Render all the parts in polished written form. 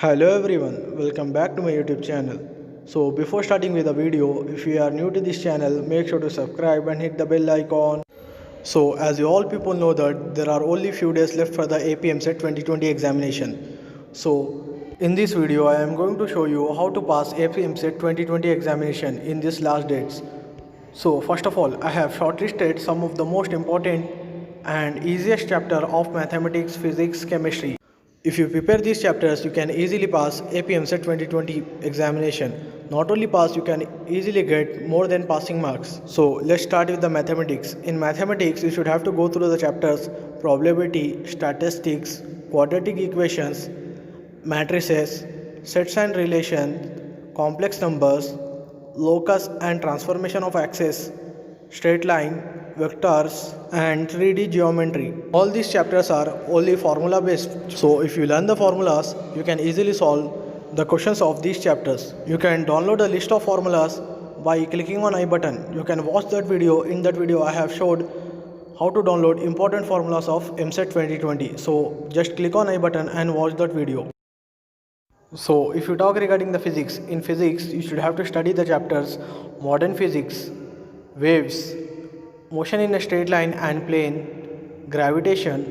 Hello everyone, welcome back to my YouTube channel. So before starting with the video, if you are new to this channel, make sure to subscribe and hit the bell icon. So as you all people know that there are only few days left for the Eamcet 2020 examination. So in this video I am going to show you how to pass Eamcet 2020 examination in these last dates. So first of all, I have shortlisted some of the most important and easiest chapter of mathematics, physics, chemistry. If you prepare these chapters, you can easily pass APMCET 2020 examination. Not only pass, you can easily get more than passing marks. So let's start with the mathematics. In mathematics, you should have to go through the chapters probability, statistics, quadratic equations, matrices, sets and relations, complex numbers, locus and transformation of axes, straight line, vectors and 3D geometry. All these chapters are only formula based. So if you learn the formulas, you can easily solve the questions of these chapters. You can download a list of formulas by clicking on I button. You can watch that video. In that video I have showed how to download important formulas of EAMCET 2020. So just click on I button and watch that video. So if you talk regarding the physics, in physics you should have to study the chapters modern physics, waves, motion in a straight line and plane, gravitation,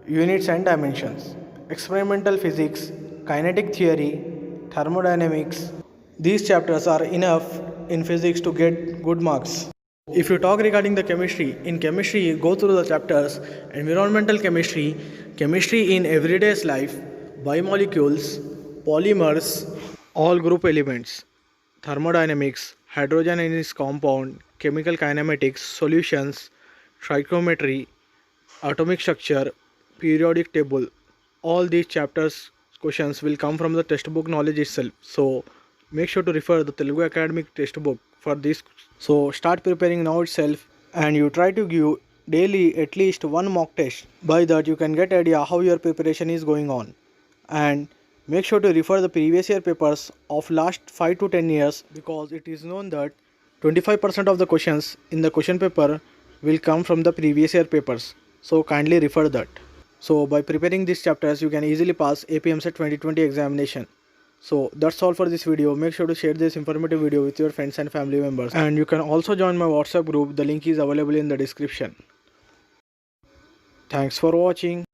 units and dimensions, experimental physics, kinetic theory, thermodynamics. These chapters are enough in physics to get good marks. If you talk regarding the chemistry, in chemistry go through the chapters environmental chemistry, chemistry in everyday's life, biomolecules, polymers, all group elements, thermodynamics, hydrogen and its compound, chemical kinematics, solutions, trigonometry, atomic structure, periodic table. All these chapters questions will come from the textbook knowledge itself. So make sure to refer the Telugu academic textbook for this. So start preparing now itself and you try to give daily at least one mock test. By that you can get idea how your preparation is going on. And make sure to refer the previous year papers of last 5 to 10 years, because it is known that 25% of the questions in the question paper will come from the previous year papers. So kindly refer that. So by preparing these chapters you can easily pass APMCET 2020 examination. So that's all for this video. Make sure to share this informative video with your friends and family members. And you can also join my WhatsApp group. The link is available in the description. Thanks for watching.